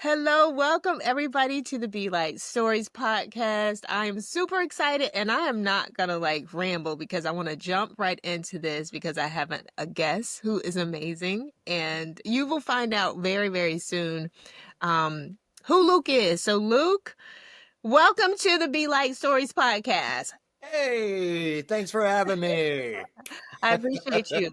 Hello, welcome everybody to the Be Like Stories podcast. I am super excited and I am not gonna ramble because I want to jump right into this because I have a guest who is amazing and you will find out very, very soon who Luke is. So, Luke, welcome to the Be Like Stories podcast. Hey, thanks for having me. I appreciate you.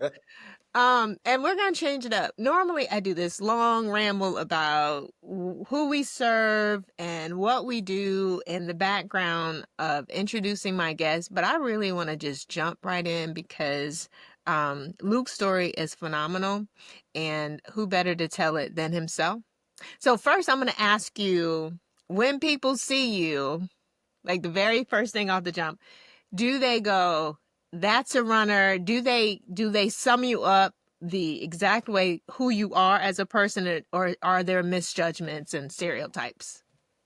And we're gonna change it up. Normally, I do this long ramble about who we serve and what we do in the background of introducing my guests, but I really want to just jump right in because Luke's story is phenomenal, and who better to tell it than himself? So first, I'm gonna ask you, when people see you, like the very first thing off the jump, do they go, that's a runner? Do they sum you up the exact way who you are as a person, or are there misjudgments and stereotypes?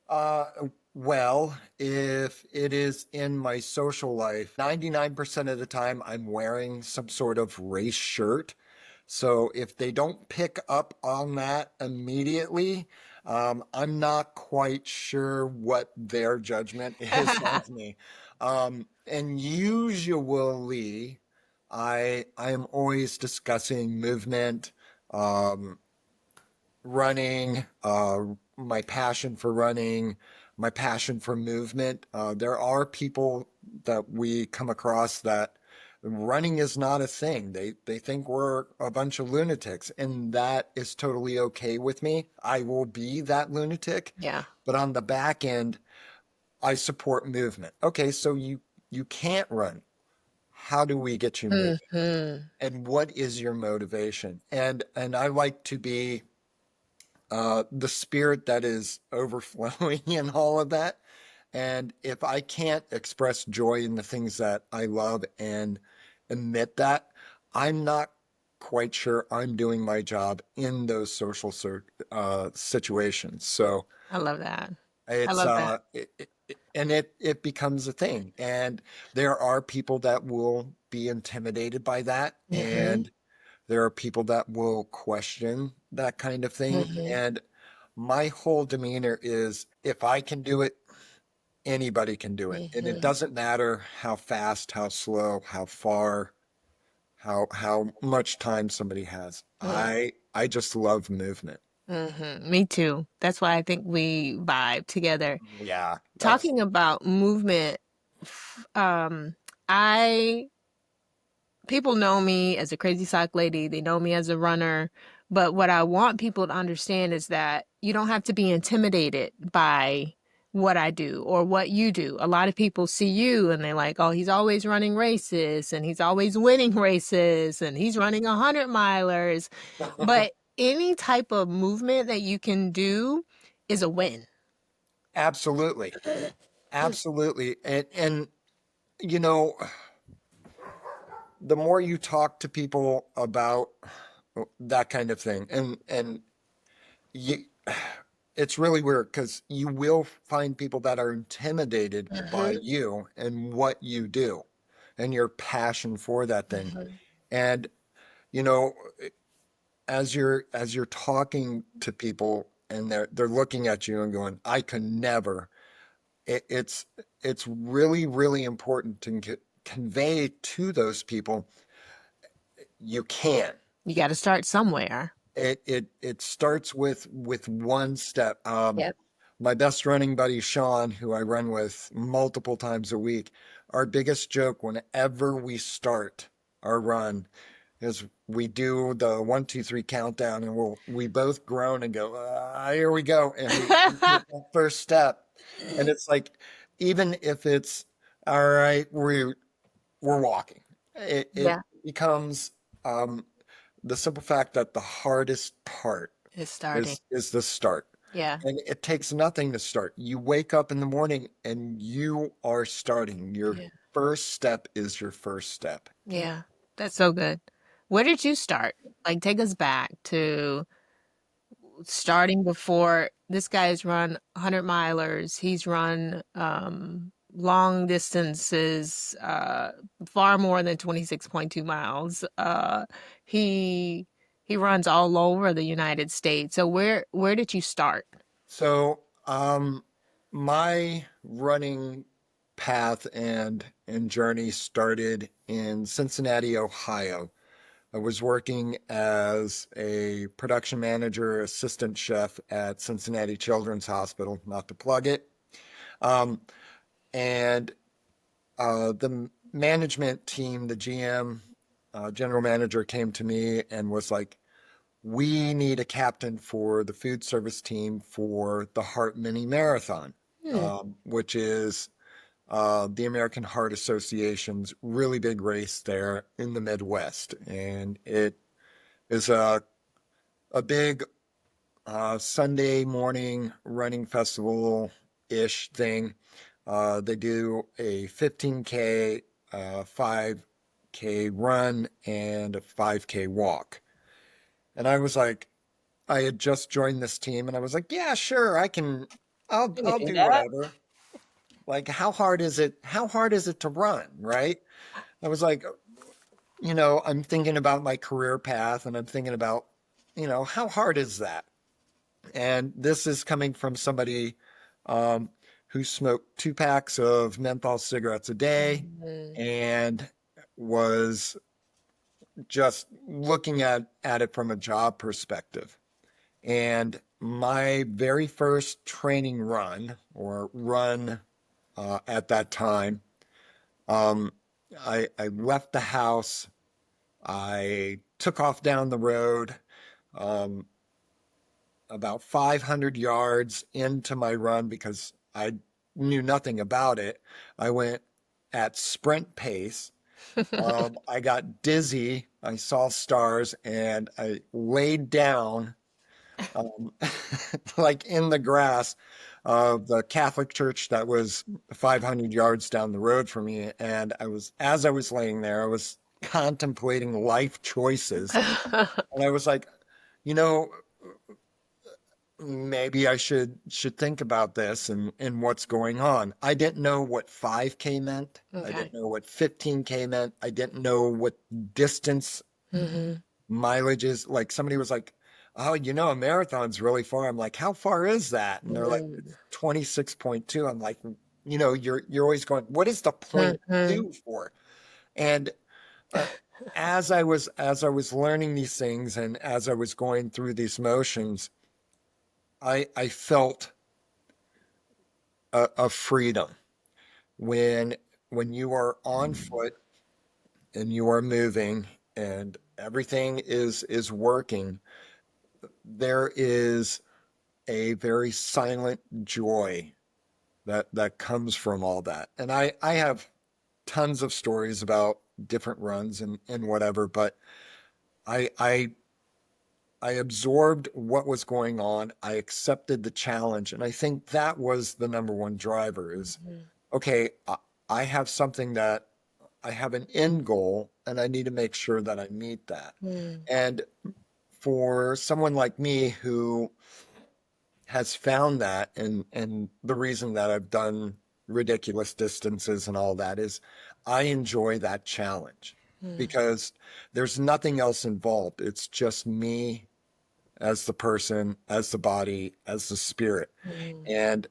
Uh, well, if it is in my social life, 99% of the time I'm wearing some sort of race shirt. So if they don't pick up on that immediately, I'm not quite sure what their judgment is of me. And usually I am always discussing movement, um, running, my passion for running, my passion for movement. There are people that we come across that running is not a thing. They think we're a bunch of lunatics, and that is totally okay with me. I will be that lunatic, Yeah. but on the back end, I support movement. Okay, so you can't run. How do we get you moving? Hmm. And what is your motivation? And I like to be the spirit that is overflowing in all of that. And if I can't express joy in the things that I love and admit that, I'm not quite sure I'm doing my job in those situations. So I love that. I it's love that. and it becomes a thing. And there are people that will be intimidated by that, Hmm. and there are people that will question that kind of thing. Hmm. And my whole demeanor is if I can do it, anybody can do it. And it Hmm. doesn't matter how fast, how slow, how far, how much time somebody has. I just love movement. Me too. That's why I think we vibe together. Yeah, that's Talking about movement, I people know me as a crazy sock lady. They know me as a runner. But what I want people to understand is that you don't have to be intimidated by what I do or what you do. A lot of people see you and they're like, oh, he's always running races and he's always winning races and he's running 100 milers. But any type of movement that you can do is a win. absolutely, absolutely. And you know, the more you talk to people about that kind of thing, and you, it's really weird because you will find people that are intimidated by Mhm. you and what you do and your passion for that thing. Mhm. And you know, as you're talking to people and they're looking at you and going, I can never. It's really really important to convey to those people you can. You got to start somewhere. It starts with one step. Yep. My best running buddy Sean, who I run with multiple times a week, our biggest joke whenever we start our run is we do the 1, 2, 3 countdown, and we both groan and go, here we go, and we take that first step, and it's like even if it's all right, we're walking. It Yeah. becomes the simple fact that the hardest part It's starting. is the start. Yeah. And it takes nothing to start. You wake up in the morning and you are starting. Your Yeah. first step is your first step. Yeah. That's so good. Where did you start? Like, take us back to starting before this guy's run 100 milers. He's run long distances, far more than 26.2 miles. He he runs all over the United States. So where did you start? So, my running path and journey started in Cincinnati, Ohio. I was working as a production manager, assistant chef at Cincinnati Children's Hospital, not to plug it. Um, and the management team, the GM, general manager came to me and was like, we need a captain for the food service team for the Heart Mini Marathon, Hmm. which is the American Heart Association's really big race there in the Midwest. And it is a big Sunday morning running festival ish thing. They do a 15K, 5K run, and a 5K walk. And I was like, I had just joined this team, and I was like, yeah, sure, You can I'll do do that. whatever. Like, how hard is it? How hard is it to run, right? I was like, I'm thinking about my career path, and I'm thinking about, how hard is that? And this is coming from somebody um, who smoked 2 packs of menthol cigarettes a day Mhm. and was just looking at it from a job perspective. And my very first training run or run at that time, um, I left the house. I took off down the road. Um, about 500 yards into my run because I knew nothing about it. I went at sprint pace. I got dizzy. I saw stars and I laid down um, like in the grass of the Catholic church that was 500 yards down the road from me. And as I was laying there, I was contemplating life choices. And I was like, you know, maybe I should think about this and what's going on. I didn't know what 5K meant. I Okay. didn't know what 15K meant. I didn't know what distance Hmm. mileage is. Like somebody was like, "Oh, a marathon's really far." I'm like, "How far is that?" And they're like, Hmm. "It's 26.2." I'm like, you're always going, "What is the point Hmm. two for?" And uh, as I was learning these things and as I was going through these motions, I felt a freedom when when you are on foot and you are moving and everything is working. There is a very silent joy that comes from all that. And I have tons of stories about different runs and whatever, but I I I absorbed what was going on. I accepted the challenge, and I think that was the number one driver is okay, I have something that I have an end goal and I need to make sure that I meet that. Hmm. And for someone like me who has found that and the reason that I've done ridiculous distances and all that is I enjoy that challenge Hmm. because there's nothing else involved. It's just me as the person, as the body, as the spirit. Hmm. And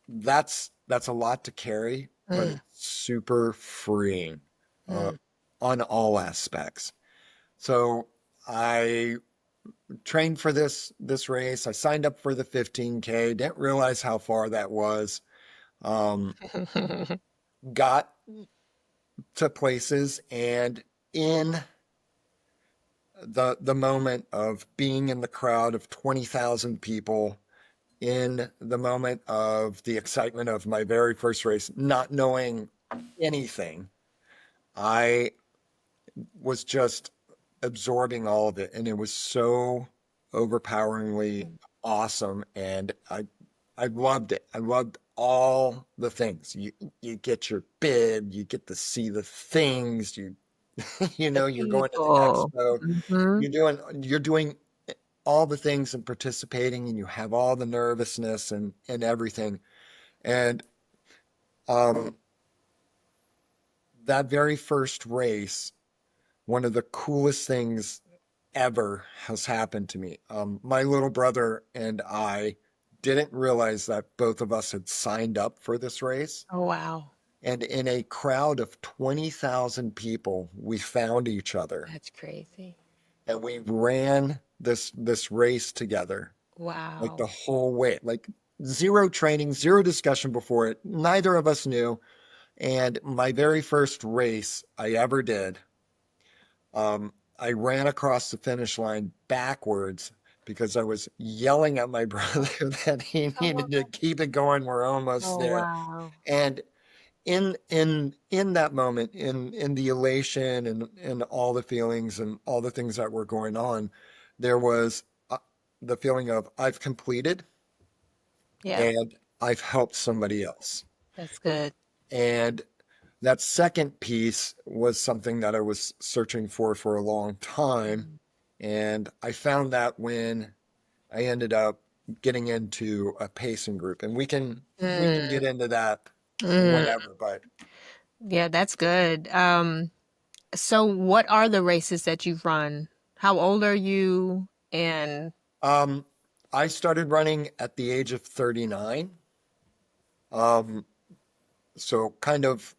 that's a lot to carry, but Hmm. it's super freeing uh, Hmm. on all aspects. So I trained for this race. I signed up for the 15K. Didn't realize how far that was. Um, got to places, and in the moment of being in the crowd of 20,000 people, in the moment of the excitement of my very first race, not knowing anything, I was just absorbing all of it, and it was so overpoweringly awesome, and I loved it. I loved all the things. You get your bib, you get to see the things. The You're going to the people. expo. Hmm. You're doing all the things and participating, and you have all the nervousness and everything. And um, that very first race, one of the coolest things ever has happened to me. My little brother and I didn't realize that both of us had signed up for this race. Oh, wow. And in a crowd of 20,000 people, we found each other That's crazy. and we ran this race together, like the Wow. whole way, like zero training, zero discussion before it. Neither of us knew. And my very first race I ever did, I ran across the finish line backwards because I was yelling at my brother that he needed to keep it going. We're almost Oh, there. wow. And in that moment, in the elation and all the feelings and all the things that were going on, there was the feeling of I've completed Yep. and I've helped somebody else. That's good. And that second piece was something that I was searching for a long time. And I found that when I ended up getting into a pacing group. And we can get Mm, into that mm. whenever, but Yeah, that's good. So what are the races that you've run? How old are you? And um I started running at the age of 39. Um so kind of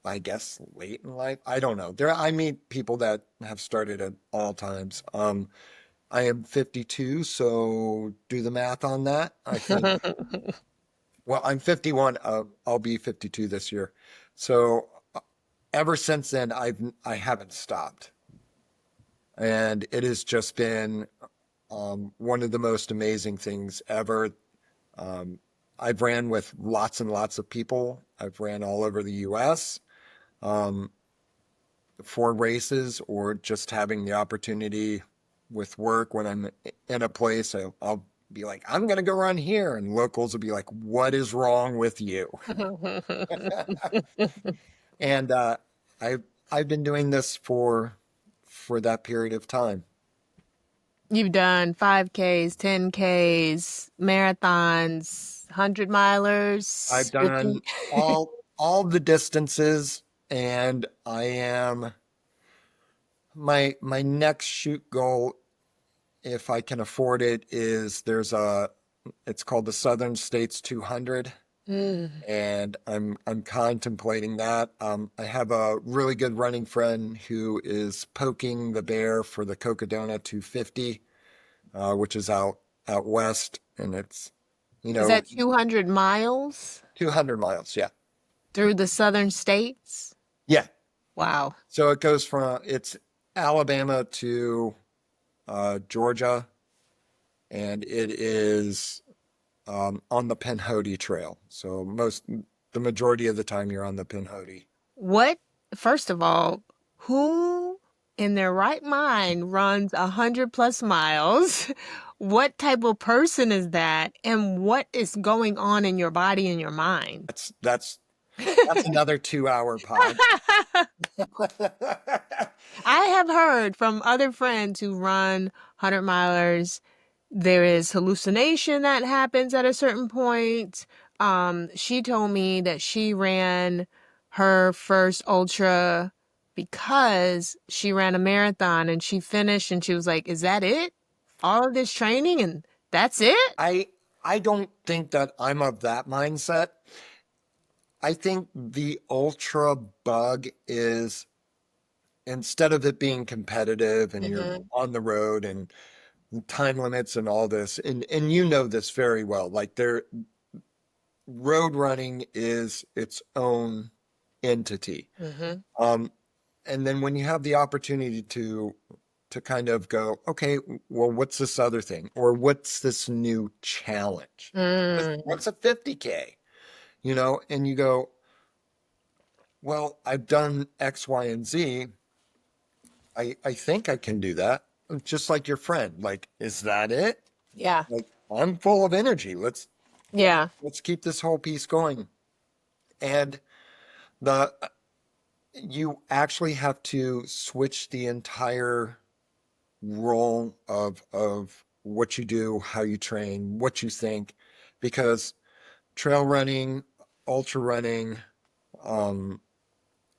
I guess late in life. I don't know. I meet people that have started at all times. I am 52, so do the math on that. I think, well, I'm 51. I'll be 52 this year. So ever since then, I haven't stopped, and it has just been one of the most amazing things ever. Um, I've ran with lots and lots of people. I've ran all over the U.S. Um, for races, or just having the opportunity with work when I'm in a place, I'll be like, I'm going to go run here. And locals will be like, what is wrong with you? And I, I've been doing this for that period of time. you've done 5Ks, 10Ks, marathons, 100 milers, I've 50. done all the distances, and I am my next shoot goal, if I can afford it, is it's called the Southern States 200. Mm. And I'm contemplating that. I have a really good running friend who is poking the bear for the Cocodona 250, which is out west, and it's you Is know that 200 miles 200 miles. Yeah, through the southern states? yeah. Wow. So it's Alabama to Georgia, and it is on the Pinhoti Trail. So the majority of the time you're on the Pinhoti. What, first of all, who in their right mind runs 100 plus miles? What type of person is that? And what is going on in your body and your mind? That's another 2 hour pod. I have heard from other friends who run 100 milers, there is hallucination that happens at a certain point. She told me that she ran her first ultra because she ran a marathon and she finished and she was like, "Is that it? All of this training and that's it?" I I don't think that I'm of that mindset. I think the ultra bug is, instead of it being competitive and you're Hmm. on the road and time limits and all this, and you know this very well, like road running is its own entity. Hmm. Um, and then when you have the opportunity to kind of go, okay, well, what's this other thing? Or what's this new challenge? Mm. What's a 50K? And you go, well, I've done X, Y, and Z. I think I can do that. Just like your friend. Like, is that it? Yeah. Like, I'm full of energy. Yeah. Let's keep this whole piece going. And the you actually have to switch the entire role of what you do, how you train, what you think, because trail running, ultra running, um,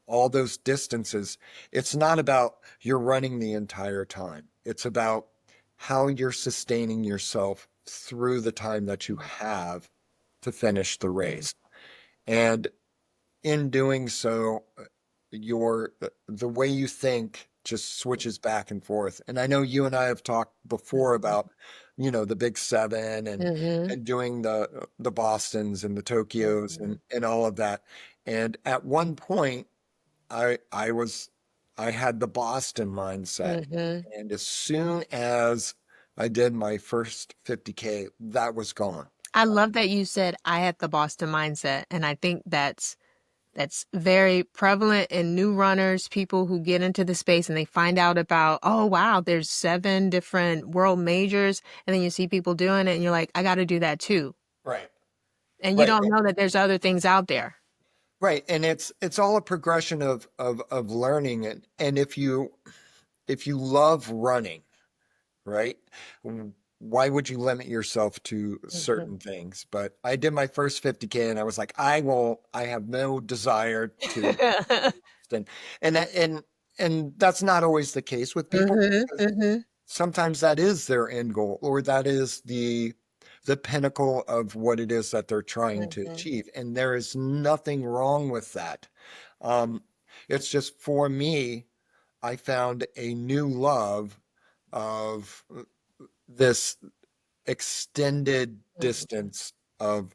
all those distances, it's not about you're running the entire time. It's about how you're sustaining yourself through the time that you have to finish the race. And in doing so, the way you think just switches back and forth. And I know you and I have talked before about, the big seven Mm-hmm. and doing the Bostons and the Tokyos Mm-hmm. and all of that. And at one point, I was I had the Boston mindset. Mm-hmm. And as soon as I did my first 50K, that was gone. I love that you said I had the Boston mindset, and I think that's very prevalent in new runners, people who get into the space and they find out about, oh wow, there's 7 different world majors, and then you see people doing it and you're like, I got to do that too. Right. And you Right. don't know that there's other things out there. Right. And it's all a progression of learning. And if you love running, right? Why would you limit yourself to Mm-hmm. certain things? But I did my first 50K and I was like, I have no desire to and and and that's not always the case with people Mm-hmm. because Mm-hmm. sometimes that is their end goal or that is the pinnacle of what it is that they're trying to Mm-hmm. achieve. And there is nothing wrong with that. Um, it's just for me, I found a new love of this extended distance of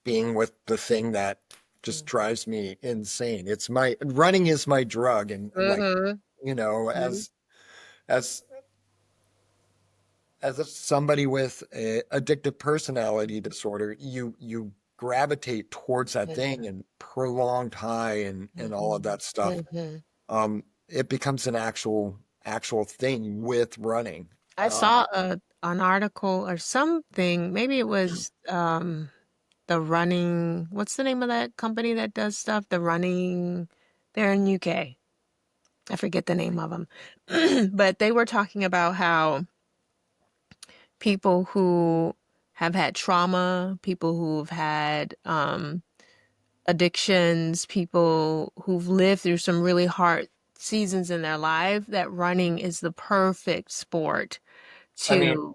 being with the thing that just drives me insane. It's my running is my drug. And like, Mm-hmm. as somebody with a addictive personality disorder, you gravitate towards that thing and prolonged high and all of Mm-hmm. that stuff. Mm-hmm. It becomes an actual thing with running. I saw an article or something. Maybe it was the running. What's the name of that company that does stuff? The running. They're in UK. I forget the name of them. But they were talking about how people who have had trauma, people who've had addictions, people who've lived through some really hard seasons in their life, that running is the perfect sport I mean, to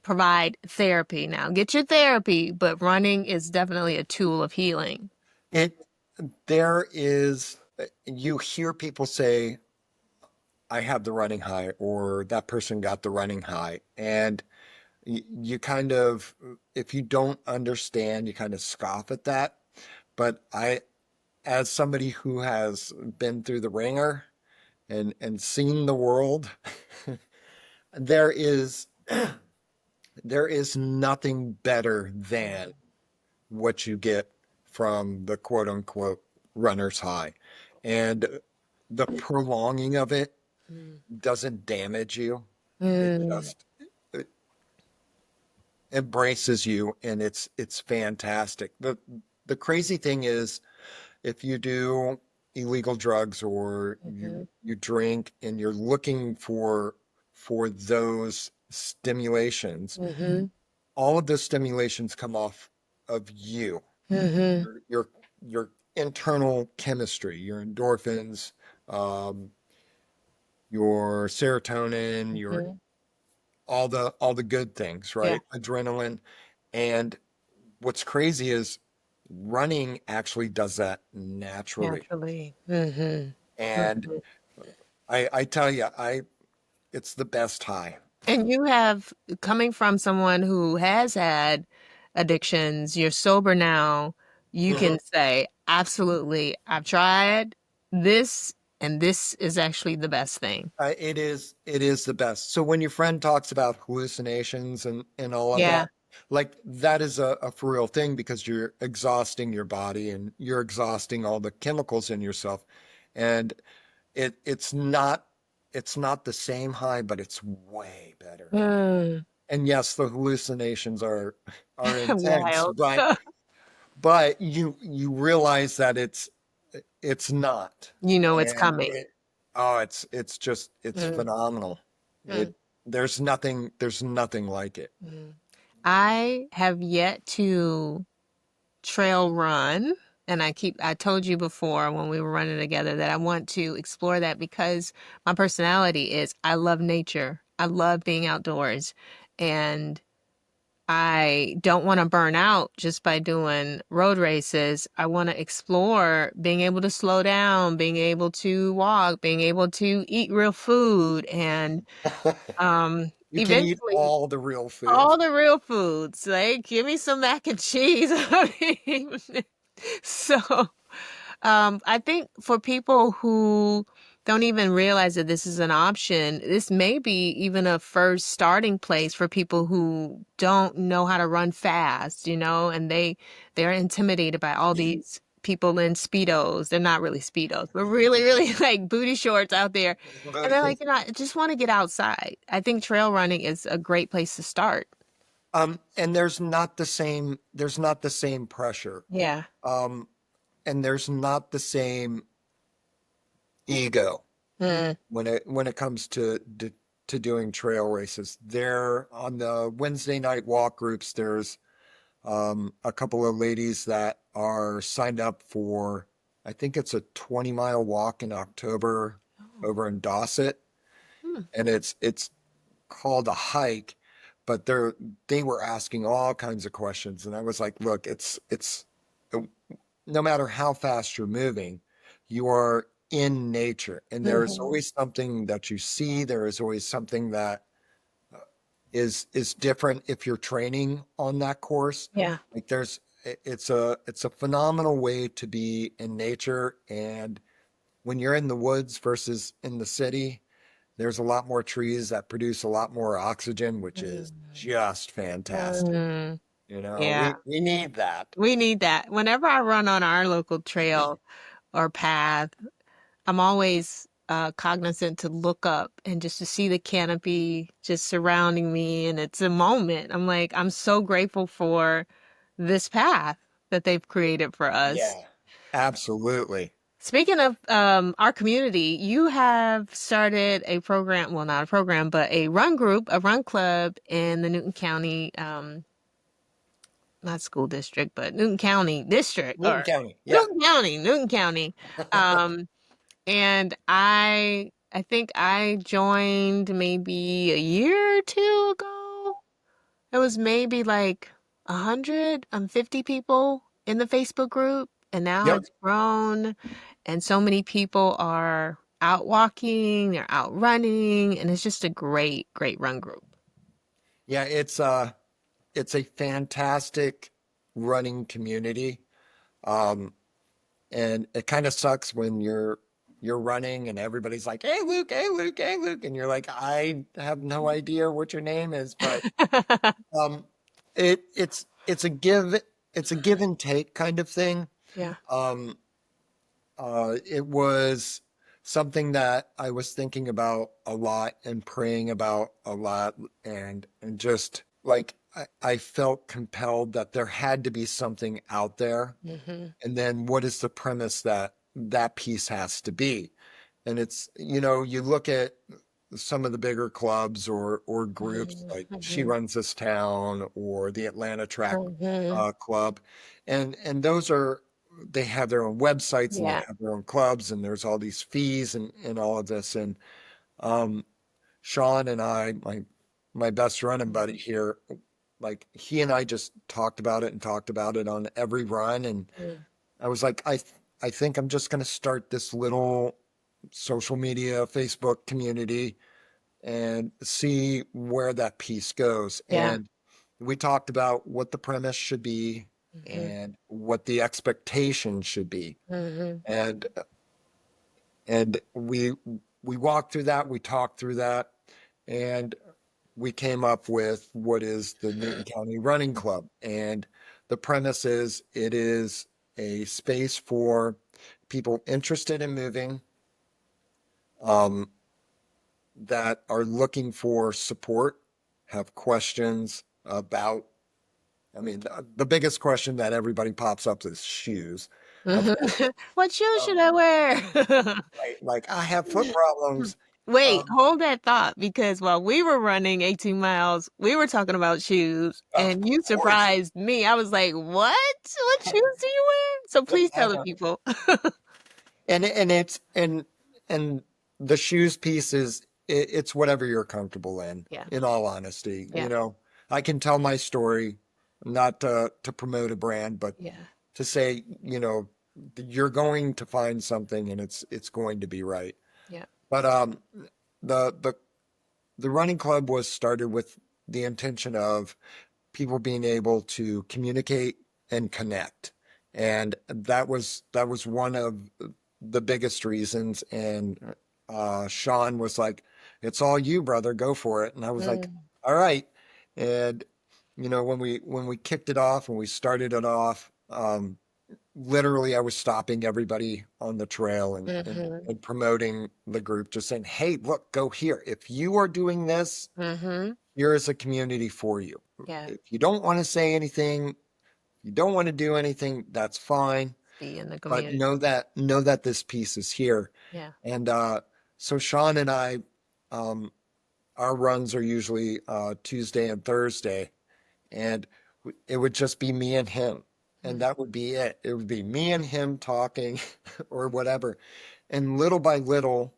provide therapy. Now, get your therapy, but running is definitely a tool of healing. it there is you hear people say, I have the running high, or that person got the running high. And you kind of, if you don't understand, you kind of scoff at that. But as somebody who has been through the ringer and seen the world, there is there is nothing better than what you get from the quote unquote runner's high. And the prolonging of it Mm. doesn't damage you. It Mm. just it embraces you and it's fantastic. The crazy thing is if you do illegal drugs or Mhm. you drink and you're looking for those stimulations, Mhm. all of those stimulations come off of you, Mhm. your internal chemistry, your endorphins, um, your serotonin, your Mhm. all the good things, Yeah, right? Adrenaline. And what's crazy is running actually does that naturally. naturally. Mhm. And Mhm. I tell you, it's the best high. And you have, coming from someone who has had addictions, you're sober now, you Mhm. can say, absolutely, I've tried this, and this is actually the best thing. It is the best. So when your friend talks about hallucinations and all of Yeah. that, like that is a for real thing because you're exhausting your body and you're exhausting all the chemicals in yourself. And it's not the same high, but it's way better. Mm. And yes, the hallucinations are intense, Wild. but you realize that it's not. You know it's And coming. it's Mm. phenomenal. Mm. There's nothing like it. Mm. I have yet to trail run. And I told you before when we were running together that I want to explore that because my personality is I love nature. I love being outdoors. and I don't want to burn out just by doing road races. I want to explore being able to slow down, being able to walk, being able to eat real food, and You can eat eventually all the real all foods. the real foods. Like, give me some mac and cheese. I mean, so I think for people who don't even realize that this is an option, this may be even a first starting place for people who don't know how to run fast, and they're intimidated by all these people in Speedos. They're not really Speedos, but really, really like booty shorts out there. And they're like, I just want to get outside. I think trail running is a great place to start. And there's not the same pressure. Yeah. Um, and there's not the same ego Mm. when it comes to doing trail races. There on the Wednesday night walk groups, there's a couple of ladies that are signed up for, I think it's a 20-mile walk in October Oh. over in Dorset, Hmm. and it's called a hike, but they were asking all kinds of questions, and I was like, look, it's no matter how fast you're moving, you are in nature, and there is Mhm. always something that you see. There is always something that is different if you're training on that course. Yeah. Like it's a phenomenal way to be in nature, and when you're in the woods versus in the city, there's a lot more trees that produce a lot more oxygen, which is Mm. just fantastic. Mm. You know, Yeah. we need that. We need that. Whenever I run on our local trail or path, I'm always cognizant to look up and just to see the canopy just surrounding me. And it's a moment. I'm like, I'm so grateful for this path that they've created for us. Yeah, absolutely. Speaking of our community, you have started a program, well, not a program, but a run group, a run club in the Newton County, not school district, but Newton County district, Newton or County. Yeah. Newton County. Um, and I think I joined maybe a year or two ago. It was maybe like 150 people in the Facebook group, and now Yep. it's grown, and so many people are out walking, they're out running, and it's just a great, great run group. Yeah, it's a fantastic running community. Um, and it kind of sucks when you're running and everybody's like, "Hey Luke, hey Luke, hey Luke," and you're like, "I have no idea what your name is," but um, it's a give and take kind of thing. Yeah. Um, it was something that I was thinking about a lot and praying about a lot, and just like I felt compelled that there had to be something out there. Hmm. And then what is the premise that that piece has to be? And it's, you look at some of the bigger clubs or groups like She Hmm. Runs This Town or the Atlanta Track Hmm. Club, and those are they have their own websites and they Yeah. have their own clubs, and there's all these fees and all of this. And um, Sean and I, my best running buddy here, like he and I just talked about it and talked about it on every run, and Mm. I was like, I think I'm just going to start this little social media, Facebook community and see where that piece goes. Yeah. And we talked about what the premise should be Hmm. and what the expectation should be. Hmm. And and we walked through that, we talked through that, and we came up with what is the Newton County Running Club. And the premise is it is a space for people interested in moving, um, that are looking for support, have questions about, I mean, the biggest question that everybody pops up is shoes, of Hmm. course. What shoes should Um, I wear? right? Like, I have foot problems. Wait, Um, hold that thought because while we were running 18 miles, we were talking about shoes of and you course. surprised me. I was like, "What? What shoes do you wear?" So Yep, please tell hang the on. people. And the shoes piece is it's whatever you're comfortable Yeah. in all honesty. Yeah. I can tell my story, not to promote a brand, but Yeah. to say, you're going to find something and it's going to be right. Yeah. But the the the running club was started with the intention of people being able to communicate and connect. And that was one of the biggest reasons. And Sean was like, "It's all you, brother. Go for it." And I was like, Mm, "All right." And when we kicked it off and we started it off, literally I was stopping everybody on the trail mhm, and promoting the group, just saying, "Hey, look, go here. If you are doing this, mhm. here is a community for you. Yeah. If you don't want to say anything, you don't want to do anything, that's fine. Be in the But community. know that this piece is here." Yeah. And so Sean and I, um, our runs are usually Tuesday and Thursday, and it would just be me and him, and Mm, that would be it. It would be me and him talking or whatever. And little by little,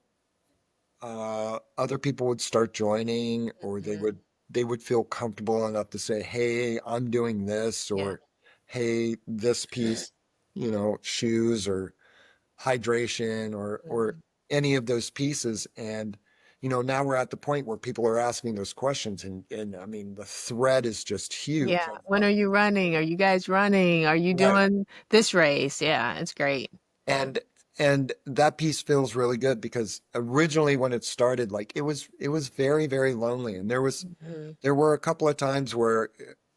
other people would start joining, or they mhm. would they would feel comfortable enough to say, "Hey, I'm doing this," Yeah. or "Hey, this piece, shoes or hydration or Mhm. any of those pieces." And now we're at the point where people are asking those questions, and I mean the thread is just Yeah. huge. When are you running? Are you guys running? Are you Right. doing this race? Yeah, it's great. And and that piece feels really good because originally when it started, like it was very, very lonely. And Mhm. there were a couple of times where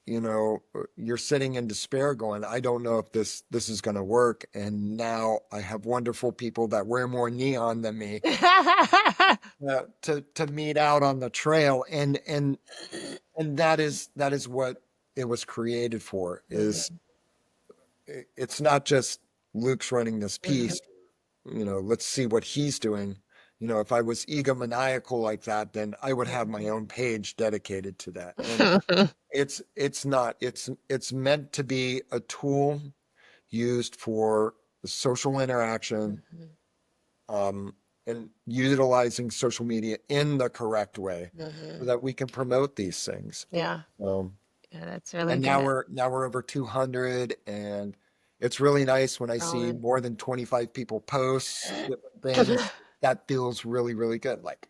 you're sitting in despair going, "I don't know if this is going to work." And now I have wonderful people that wear more neon than me, to meet out on the trail. And that is what it was created for. Is Mhm. it's not just Luke's running this Mhm. piece, let's see what he's doing. If I was egomaniacal like that, then I would have my own page dedicated to that. And it's not. It's meant to be a tool used for social interaction, Mhm. um, and utilizing social media in the correct way so Mhm. that we can promote these things. Yeah. Um, Yeah, that's really and good. now we're over 200, and it's really nice when I see Colin. more than 25 people post different things. That feels really, really good. Like,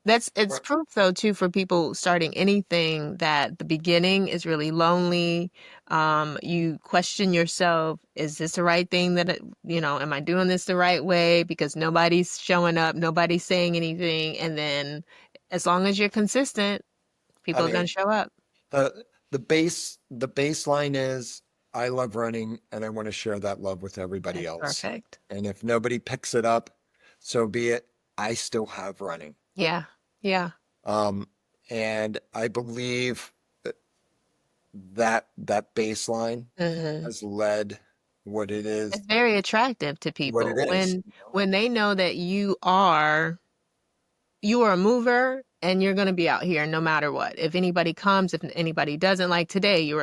It's proof though too for people starting anything that the beginning is really lonely. You question yourself, is this the right thing am I doing this the right way? Because nobody's showing up, nobody's saying anything. And then as long as you're consistent, I people are gonna mean, show up. the baseline is I love running and I want to share that love with everybody That's else. perfect. And if nobody picks it up, so be it. I still have running. Yeah. Yeah. Um, and I believe that baseline Hmm. has led what it It's is, very attractive to what it people is. when they know that you are a mover and you're going to be out here no matter what. If anybody comes, if anybody doesn't, like today,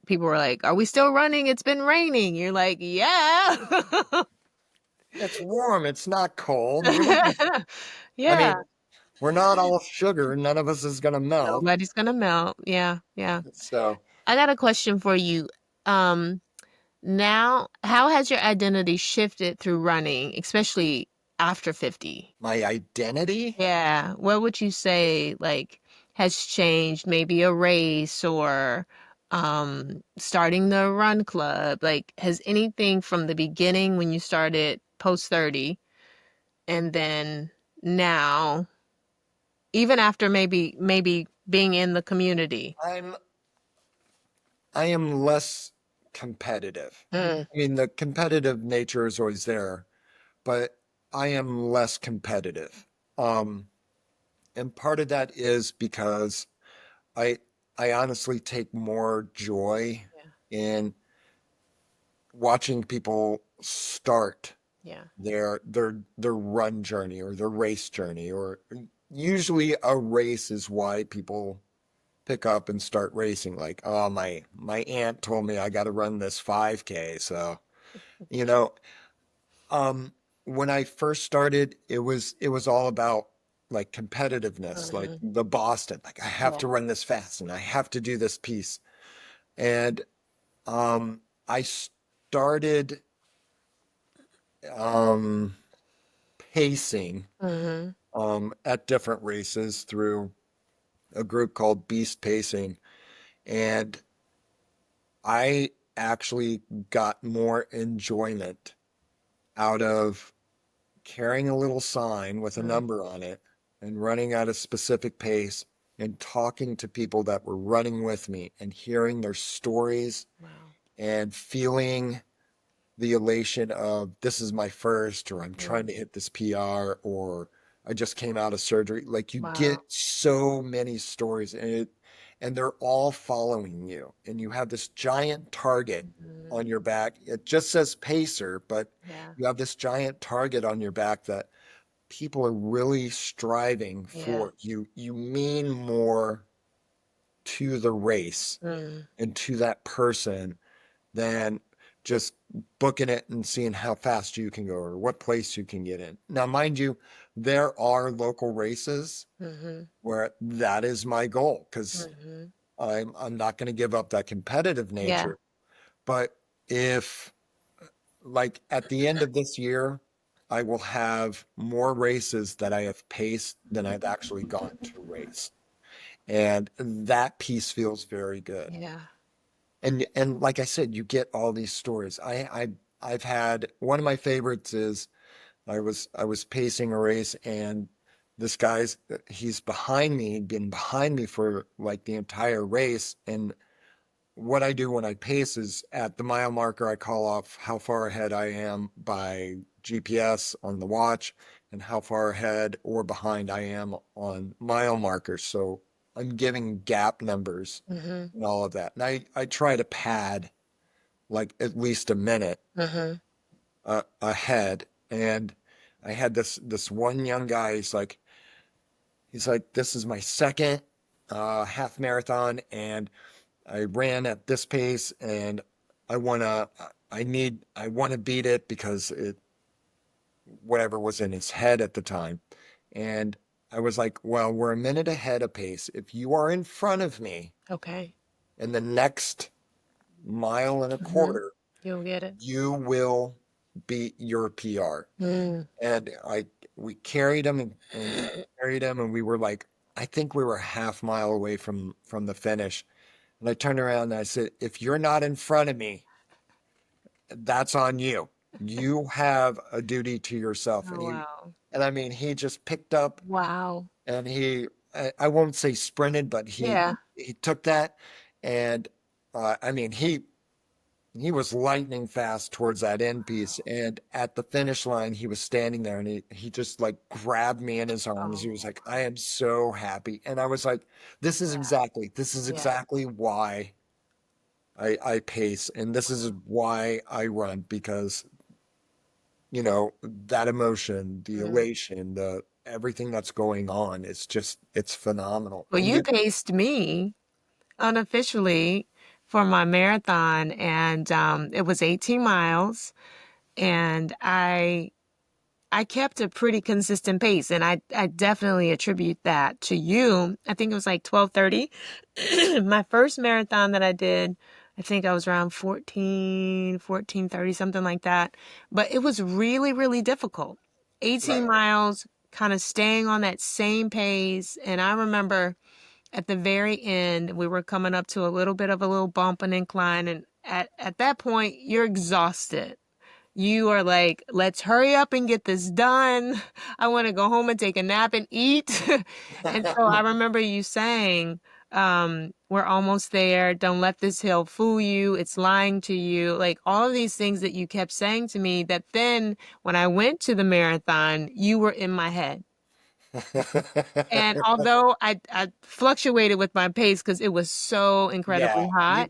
people were like, "Are we still running? It's been raining." You're like, "Yeah." It's warm. It's not cold. We don't. I Yeah. mean, we're not all sugar. None of us is gonna melt. Nobody's going to melt. Yeah. Yeah. So I got a question for you. Um, Now, how has your identity shifted through running, especially after 50? my identity. Yeah. What would you say has changed? Maybe a race or starting the run club. Like has anything from the beginning when you started post 30 and then now, even after maybe being in the community? I'm I am less competitive. Mm, I mean, the competitive nature is always there, but I am less competitive. Um, and part of that is because I I honestly take more joy yeah. in watching people start Yeah. their run journey or their race journey. Or usually a race is why people pick up and start racing. Like, "Oh, my aunt told me I got to run this 5K." So you know um when I first started, it was all about like competitiveness, like Mhm. the Boston, like I have Yeah. to run this fast and I have to do this piece. And I started um, pacing Mhm. at different races through a group called Beast Pacing. And I actually got more enjoyment out of carrying a little sign with a Mhm. number on it and running at a specific pace and talking to people that were running with me and hearing their stories Wow. and feeling the elation of this is my first, or I'm trying Mhm. to hit this PR, or I just came out of surgery. Like you Wow. get so many stories and they're all following you. And you have this giant target Mhm. on your back. It just says pacer, but Yeah. you have this giant target on your back that people are really striving Yeah. for. You mean more to the race Mm. and to that person than just booking it and seeing how fast you can go or what place you can get in. Now, mind you, there are local races Mhm. where that is my goal because Mhm. I'm not going to give up that competitive Yeah. nature. But if like at the end of this year, I will have more races that I have paced than I've actually gone to race. And that piece feels very good. Yeah. And like I said, you get all these stories. I've had one of my favorites is I was pacing a race and this guy's he's behind me, he'd been behind me for like the entire race. And what I do when I pace is at the mile marker, I call off how far ahead I am by GPS on the watch and how far ahead or behind I am on mile markers. So I'm giving gap numbers Mhm. and all of that. And I try to pad like at least a minute Mhm. ahead. And I had this one young guy. He's like, this is my second half marathon, and I ran at this pace, and I want to beat it because it whatever was in his head at the time. And I was like, well, we're a minute ahead of pace. If you are in front of me Okay. in the next mile and a Mhm. quarter, You'll get it. you will beat your PR. Mm. And we carried him and carried him, and we were like, I think we were a half mile away from the finish. And I turned around and I said, if you're not in front of me, that's on you. You have a duty to yourself. Oh, wow. And I mean, he just picked up Wow. and I won't say sprinted, but Yeah. he took that. And I mean, he was lightning fast towards that end piece. And at the finish line, he was standing there and he just like grabbed me in his arms. He was Oh, like, I am so happy. And I was like, this is yeah. exactly why I pace. And this is why I run because, that emotion, the Mm. elation, the everything that's going on is just, it's phenomenal. Well, And you paced me unofficially for my marathon, and it was 18 miles, and I kept a pretty consistent pace, and I definitely attribute that to you. I think it was like 12:30. My first marathon that I did, I think I was around 14:30, something like that. But it was really, really difficult. 18 right. miles, kind of staying on that same pace. And I remember at the very end, we were coming up to a little bit of a little bump and incline. And at that point, you're exhausted. You are like, let's hurry up and get this done. I want to go home and take a nap and eat. And so I remember you saying, we're almost there. Don't let this hill fool you. It's lying to you. Like all of these things that you kept saying to me that then when I went to the marathon, you were in my head. And although I fluctuated with my pace because it was so incredibly Yeah,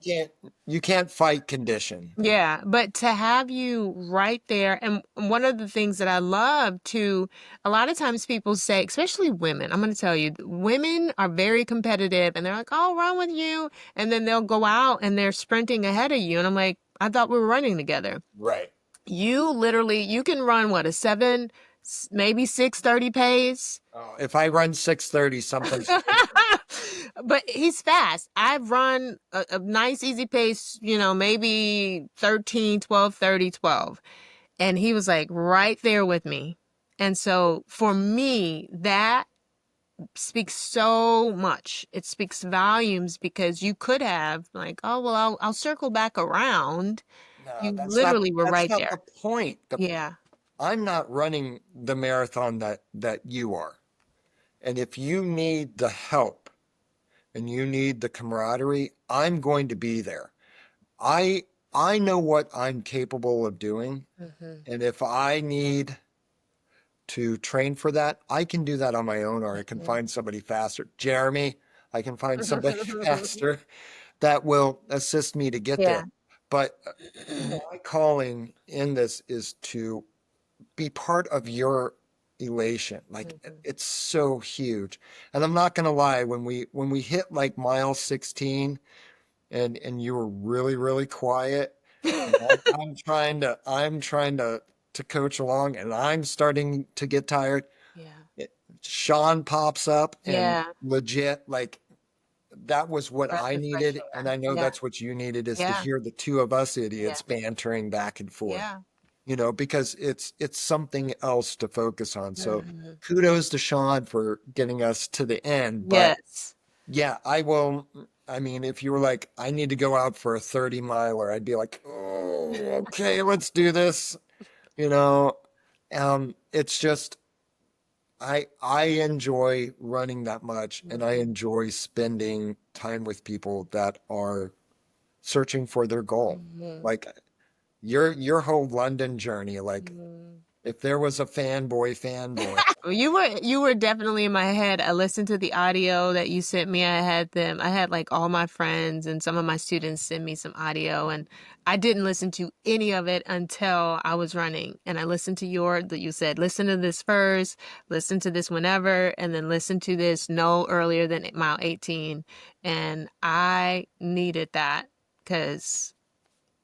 you hot. can't fight condition. Yeah, but to have you right there, and one of the things that I love too, a lot of times people say, especially women, I'm going to tell you, women are very competitive and they're like, oh, I'll run with you. And then they'll go out and they're sprinting ahead of you. And I'm like, I thought we were running together. Right. You literally, you can run what, a maybe 6:30 pace. Oh, if I run 6:30, something's But he's fast. I've run a nice easy pace, maybe 13, 12, 30, 12. And he was like right there with me. And so for me, that speaks so much. It speaks volumes because you could have like, oh, well, I'll circle back around. no, You literally were that's right not there. the point. Yeah. I'm not running the marathon that you are. And if you need the help and you need the camaraderie, I'm going to be there. I I know what I'm capable of doing, Hmm. and if I need to train for that, I can do that on my own, or I can find somebody faster. Jeremy, I can find somebody faster that will assist me to get there. Yeah. But my calling in this is to be part of your elation. Like Mhm. it's so huge. And I'm not gonna lie, when we hit like mile 16 and you were really, really quiet, and I'm trying to coach along and I'm starting to get tired. Yeah. It, Sean pops up and Yeah. legit like that was what Breath I of fresh needed, and air. I know Yeah. that's what you needed is to Yeah. hear the two of us Yeah. idiots bantering back and forth, Yeah. because it's something else to focus on. So Mhm. kudos to Sean for getting us to the end. But Yes. yeah, I will. I mean, if you were like, I need to go out for a 30 miler, I'd be like, oh, okay, let's do this. You know, it's just I enjoy running that much, and I Mhm. enjoy spending time with people that are searching for their goal. Mhm. Like your whole London journey, like Mhm. if there was a fanboy. Well, you were definitely in my head. I listened to the audio that you sent me. I had like all my friends and some of my students send me some audio, and I didn't listen to any of it until I was running. And I listened to that you said, listen to this first, listen to this whenever, and then listen to this no earlier than mile 18. And I needed that because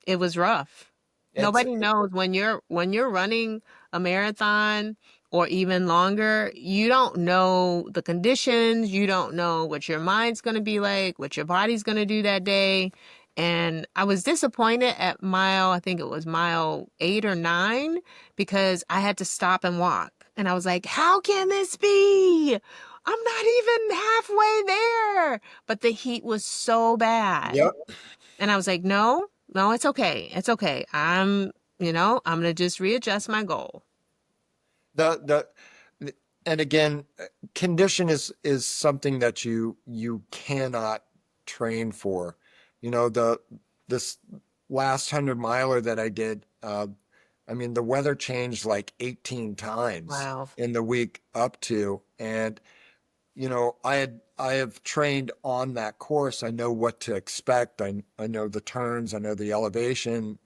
it was rough. It's Nobody knows when you're running a marathon or even longer, you don't know the conditions, you don't know what your mind's going to be like, what your body's going to do that day. And I was disappointed at I think it was mile 8 or 9 because I had to stop and walk. And I was like, "How can this be? I'm not even halfway there." But the heat was so bad. yep. And I was like, no, no, it's okay. It's okay. I'm going to just readjust my goal. The and again, condition is something that you cannot train for. The this last 100 miler that I did, I mean, the weather changed like 18 times Wow. in the week up to, and I have trained on that course. I know what to expect. I know the turns. I know the elevation.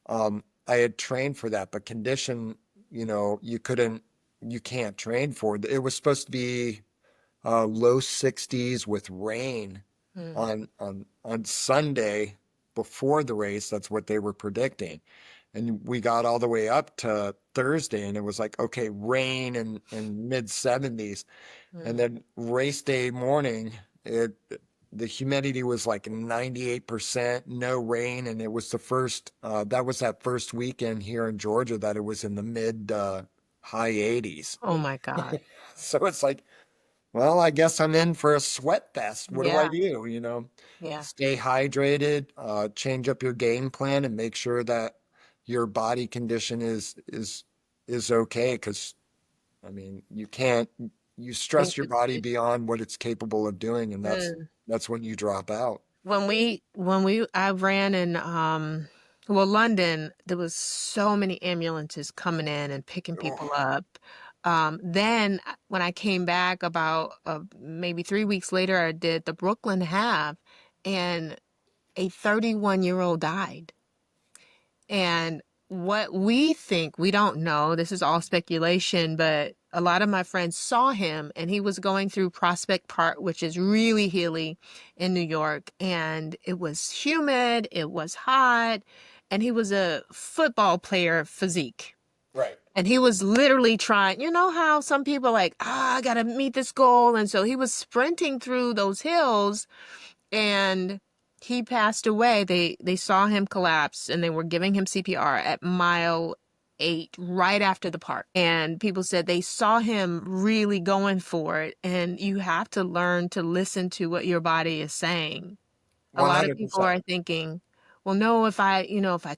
I had trained for that, but condition, you can't train for it. It was supposed to be low 60s with rain Mm. on Sunday before the race. That's what they were predicting. And we got all the way up to Thursday and it was like, okay, rain and mid 70s. And Mm. then race day morning, the humidity was like 98%, no rain, and it was that was that first weekend here in Georgia that it was in the mid high 80s. Oh my God. So it's like, well, I guess I'm in for a sweat fest. What do I Yeah. do? Yeah. Stay hydrated, change up your game plan, and make sure that your body condition is okay. Because I mean, you stress Things your could body be. beyond what it's capable of doing, and Mm. that's when you drop out. I ran in, London, there was so many ambulances coming in and picking people Oh, up. Then when I came back about maybe 3 weeks later, I did the Brooklyn half and a 31-year-old died. And what we think, we don't know, this is all speculation, but a lot of my friends saw him and he was going through Prospect Park, which is really hilly in New York. And it was humid, it was hot, and he was a football player physique. Right. And he was literally trying, you know how some people are like, ah, I gotta meet this goal. And so he was sprinting through those hills and he passed away. They saw him collapse and they were giving him CPR at mile 8 right after the park. And people said they saw him really going for it. And you have to learn to listen to what your body is saying. A lot of people 100%. are thinking, well, no, if I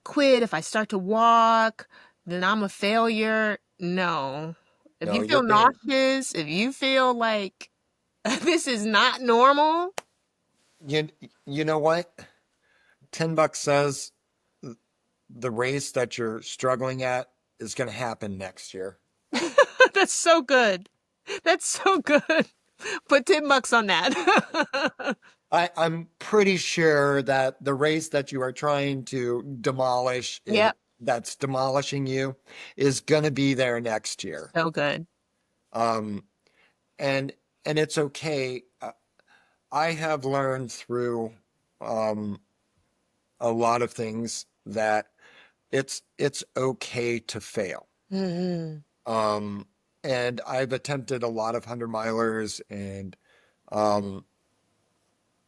quit, if I start to walk, then I'm a failure. No. If No, you you're feel game. nauseous, if you feel like this is not normal, You, you know what? $10 says the race that you're struggling at is going to happen next year. that's so good. That's so good. Put 10 bucks on that. I'm pretty sure that the race that you are trying to demolish, Yep. that's demolishing you, is going to be there next year. So good. Um, and and it's okay. I have learned through um, a lot of things that it's okay to fail. Hmm. Um, and I've attempted a lot of 100 milers and um,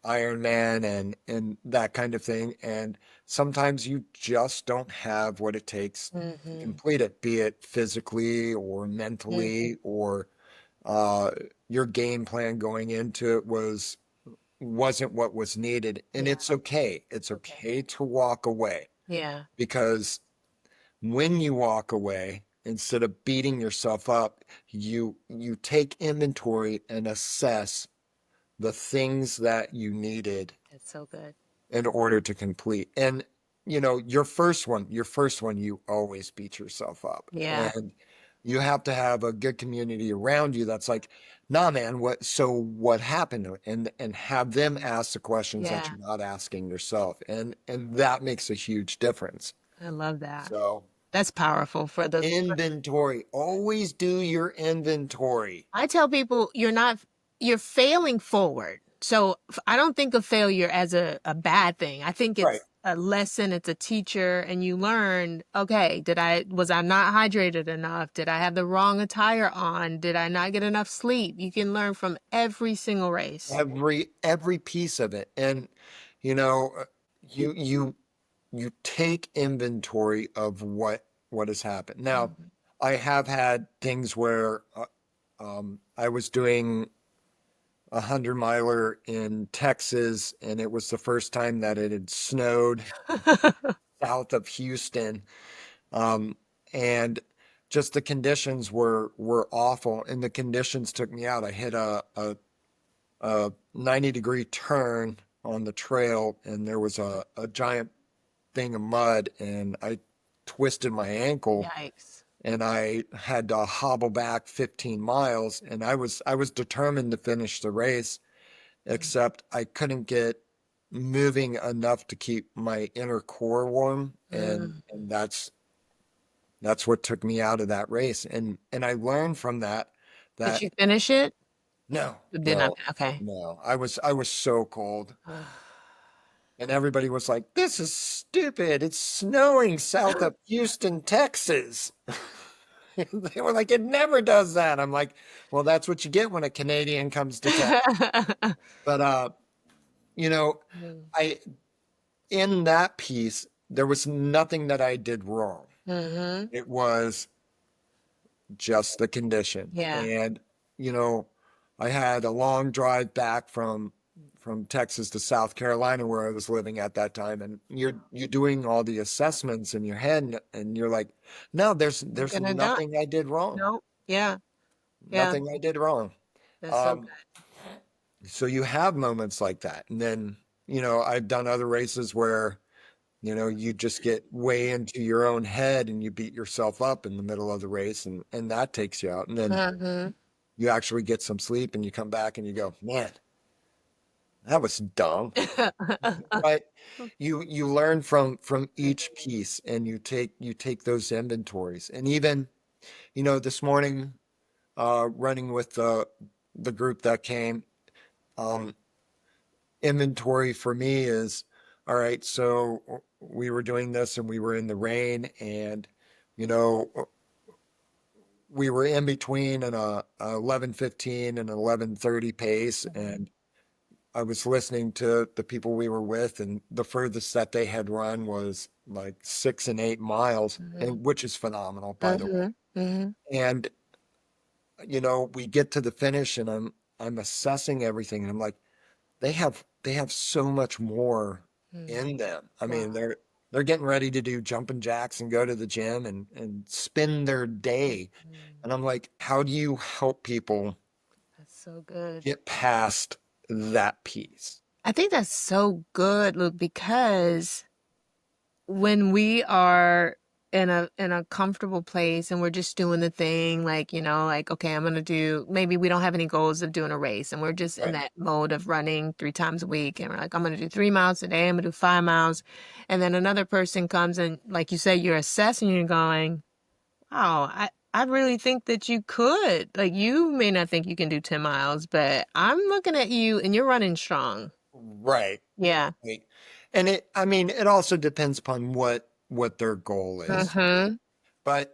Ironman and that kind of thing. And sometimes you just don't have what it takes to Hmm. complete it, be it physically or Hmm. mentally, or uh, your game plan going into it wasn't what was needed. And Yeah. it's okay. It's Okay. okay to walk away Yeah. because when you walk away, instead of beating yourself up, you take inventory and assess the things that you needed That's so good. in order to complete. And your first one, you always beat yourself up. Yeah. And you have to have a good community around you that's like, nah, man, what happened? And have them ask the questions that Yeah. you're not asking yourself. And that makes a huge difference. I love that. So That's powerful for the inventory. Always do your inventory. I tell people you're failing forward. So I don't think of failure as a bad thing. I think Right. it's a lesson, it's a teacher, and you learn, okay, was I not hydrated enough? Did I have the wrong attire on? Did I not get enough sleep? You can learn from every single race. Every piece of it. And you know, you you you take inventory of what has happened. Now, Mhm. I have had things where I was doing 100 miler in Texas, and it was the first time that it had snowed south of Houston, um, and just the conditions were awful, and the conditions took me out. I hit a 90-degree turn on the trail, and there was a giant thing of mud, and I twisted my ankle, Yikes. and I had to hobble back 15 miles, and I was determined to finish the race, except I couldn't get moving enough to keep my inner core warm, and Mm. that's what took me out of that race. And I learned from that Did that you finish it? no, You did not. no, Okay. no. I was so cold. And everybody was like, "This is stupid. It's snowing south of Houston, Texas." They were like, "It never does that." I'm like, "Well, that's what you get when a Canadian comes to town." But you know, I in that piece, there was nothing that I did wrong. Mm-hmm. It was just the conditions. Yeah. And, you know, I had a long drive back from Texas to South Carolina where I was living at that time. And you're doing all the assessments in your head and you're like, no, You're there's gonna die. nothing I did wrong. No. Yeah. Yeah. Nothing I did wrong. That's so Um, good. so you have moments like that. And then, I've done other races where, you just get way into your own head and you beat yourself up in the middle of the race and that takes you out. And then Mm-hmm. you actually get some sleep and you come back and you go, man, that was dumb. But you learn from each piece and you take those inventories. And even, this morning, running with the group that came, um, inventory for me is, all right, so we were doing this and we were in the rain and, you know, we were in between a 11:15 and 11:30 pace, Mhm. and I was listening to the people we were with, and the furthest that they had run was like 6 and 8 miles, Mhm. and which is phenomenal, by the way. Mhm. Mhm. And we get to the finish, and I'm assessing everything, and I'm like, they have so much more Mhm. in them. I mean, Wow. they're getting ready to do jumping jacks and go to the gym and spend their day. Mhm. And I'm like, how do you help people That's so good. get past that piece? I think that's so good, Luke, because when we are in a comfortable place and we're just doing the thing, like, like, okay, I'm gonna do, maybe we don't have any goals of doing a race and we're just in Right. that mode of running 3 times a week and we're like, I'm gonna do 3 miles today, I'm gonna do 5 miles. And then another person comes and, like you say, you're assessing, you're going, wow, I really think that you could. Like, you may not think you can do 10 miles, but I'm looking at you and you're running strong. Right. Yeah. Right. And I mean, it also depends upon what their goal is. Mm-hmm. But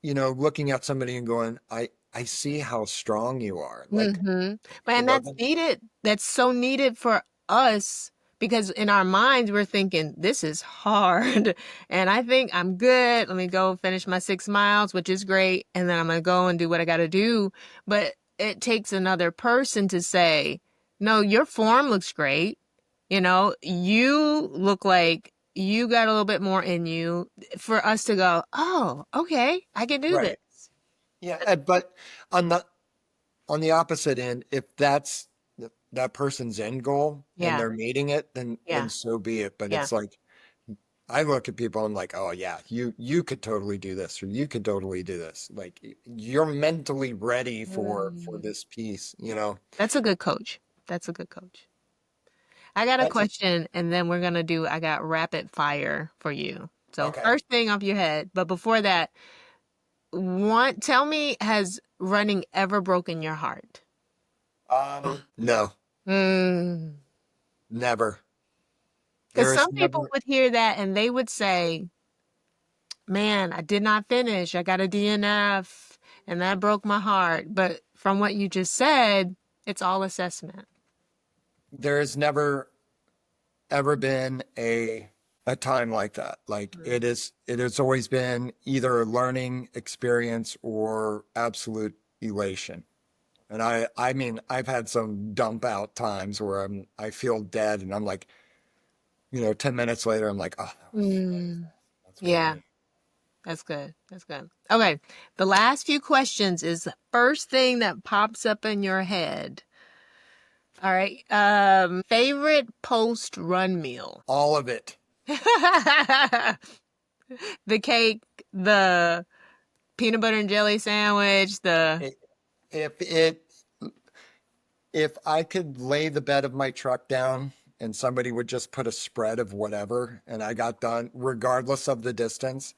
looking at somebody and going, I see how strong you are. Like, Mm-hmm. But you and know, that's the, needed. That's so needed for us because in our minds we're thinking this is hard, and I think I'm good. Let me go finish my 6 miles, which is great, and then I'm gonna go and do what I got to do. But it takes another person to say, no, your form looks great. You look like you got a little bit more in you for us to go, oh, okay, I can do this. right. Yeah. But on the opposite end, if that's that person's end goal and Yeah, they're meeting it, then yeah, so be it. But yeah. it's like I look at people, I'm like, oh yeah, you could totally do this, or you could totally do this. Like you're mentally ready for Mm. this piece. That's a good coach. That's a good coach. I got a That's question, and then I got rapid fire for you. So, okay. first thing off your head, but before that, tell me, has running ever broken your heart? No, Mm. never. Because There is some people never. would hear that and they would say, man, I did not finish. I got a DNF, and that broke my heart. But from what you just said, it's all assessment. There has never ever been a time like that. Like it has always been either a learning experience or absolute elation. And I mean, I've had some dump out times where I feel dead and I'm like, 10 minutes later, I'm like, oh, Mm. that's what I Yeah. need. That's good. That's good. Okay. The last few questions is the first thing that pops up in your head. All right. Favorite post run meal? All of it. The cake, the peanut butter and jelly sandwich, the It- If it, if I could lay the bed of my truck down and somebody would just put a spread of whatever and I got done, regardless of the distance,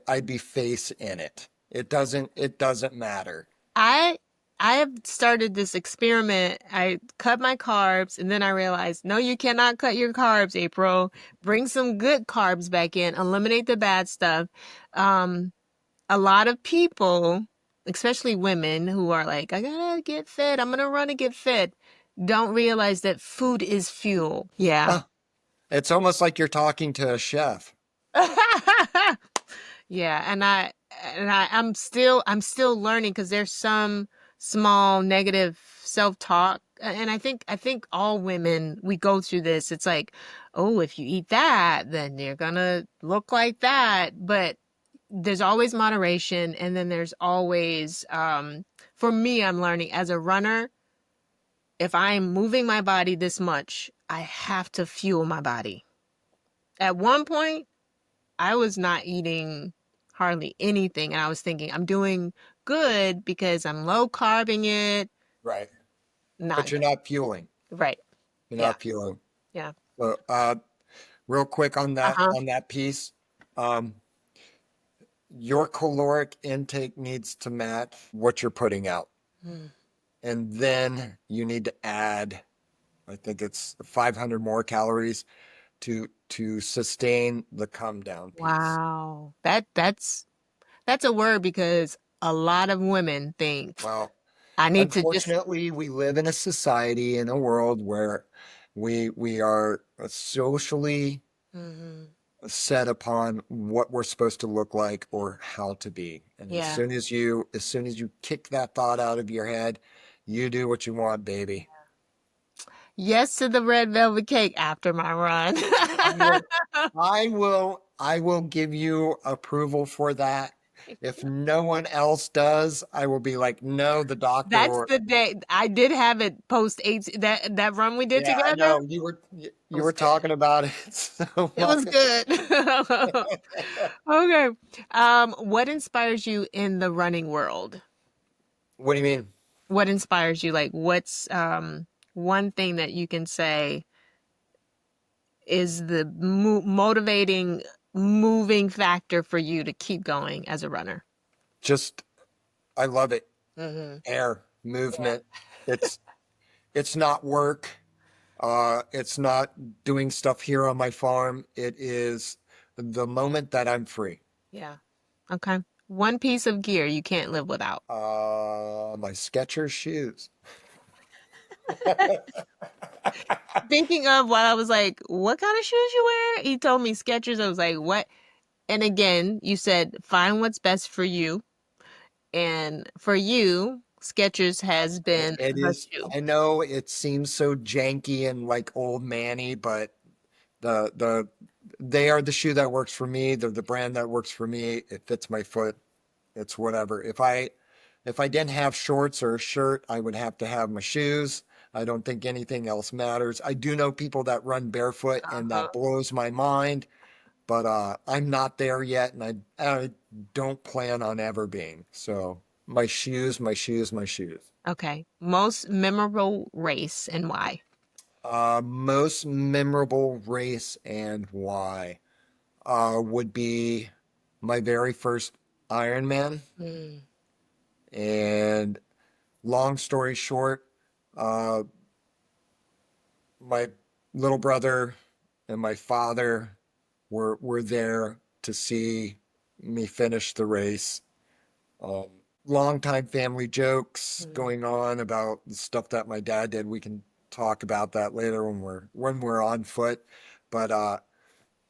I'd be face in it. It doesn't matter. I I have started this experiment. I cut my carbs and then I realized, no, you cannot cut your carbs, April. Bring some good carbs back in, eliminate the bad stuff. Um, a lot of people, especially women who are like, I gotta get fit, I'm gonna run and get fit, don't realize that food is fuel. Yeah. Ah, it's almost like you're talking to a chef. Yeah, I'm still learning because there's some small negative self-talk. And I think all women, we go through this. It's like, oh, if you eat that, then you're gonna look like that. But there's always moderation, and then there's always for me, I'm learning as a runner, if I'm moving my body this much, I have to fuel my body. At one point, I was not eating hardly anything, and I was thinking I'm doing good because I'm low carbing it. Right. Not But you're good. not fueling. Right. You're Yeah. not fueling. Yeah. So, real quick on that Uh-huh. on that piece, um, your caloric intake needs to match what you're putting out. Mm. And then you need to add, I think it's 500 more calories to sustain the come down piece. Wow. That's a word because a lot of women think Well, I need to just. unfortunately, we live in a society, in a world where we are socially Mhm. set upon what we're supposed to look like or how to be. And Yeah. as soon as you kick that thought out of your head, you do what you want, baby. Yes to the red velvet cake after my run. I will, I will give you approval for that. If no one else does, I will be like, no, the doctor That's or the day I did have it post 8 that run we did yeah, I together. know It you was were good. talking about it so It was much. good. Okay. What inspires you in the running world? What do you mean? What inspires you? Like, what's one thing that you can say is the motivating, moving factor for you to keep going as a runner? Just I love it. Hmm. Air, movement. It's it's not work. It's not doing stuff here on my farm. It is the moment that I'm free. Yeah. Okay. One piece of gear you can't live without. My Skechers shoes. Thinking of while I was like, what kind of shoes you wear? He told me Skechers. I was like, what? And again, you said find what's best for you. And for you, Skechers has been It the is, shoe. I know it seems so janky and like old manny, but the they are the shoe that works for me. They're the brand that works for me. It fits my foot. It's whatever. If I didn't have shorts or a shirt, I would have to have my shoes. I don't think anything else matters. I do know people that run barefoot and Uh-huh. that blows my mind, but I'm not there yet and I don't plan on ever being. So my shoes, my shoes, my shoes. Okay. Most memorable race and why? Most memorable race and why would be my very first Ironman. Mm. And long story short, uh, my little brother and my father were there to see me finish the race. Um, Long time family jokes Mm. going on about the stuff that my dad did. We can talk about that later when we're on foot. But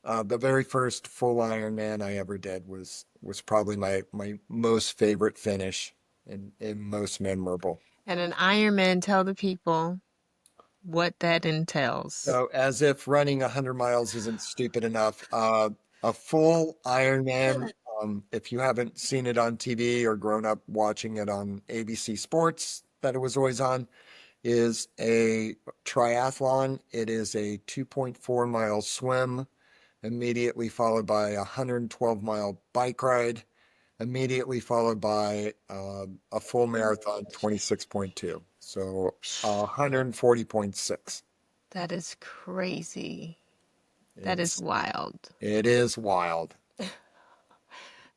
the very first full Ironman I ever did was probably my most favorite finish and most memorable. And an Ironman, tell the people what that entails. So, as if running 100 miles isn't stupid enough, a full Ironman, if you haven't seen it on TV or grown up watching it on ABC Sports, that it was always on, is a triathlon. It is a 2.4 mile swim, immediately followed by a 112-mile bike ride, immediately followed by a full marathon, 26.2. So, 140.6. That is crazy. That is It's wild. it is wild.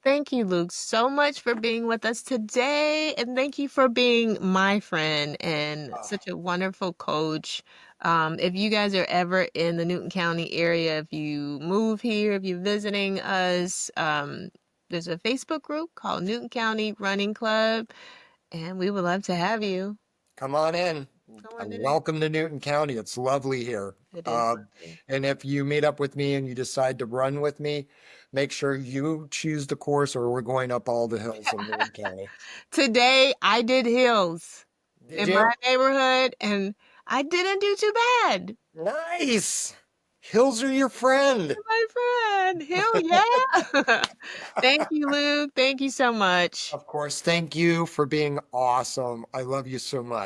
Thank you, Luke, so much for being with us today. And thank you for being my friend and Ah, such a wonderful coach. If you guys are ever in the Newton County area, if you move here, if you're visiting us, there's a Facebook group called Newton County Running Club, and we would love to have you. come on in. Come on in. Welcome to Newton County. It's lovely here. It is Uh, lovely. and if you meet up with me and you decide to run with me, make sure you choose the course or we're going up all the hills in Newton County. Today, I did hills Did in my you? neighborhood, and I didn't do too bad. Nice. Hills are your friend. My friend. Hell yeah. Thank you, Luke. Thank you so much. Of course. Thank you for being awesome. I love you so much.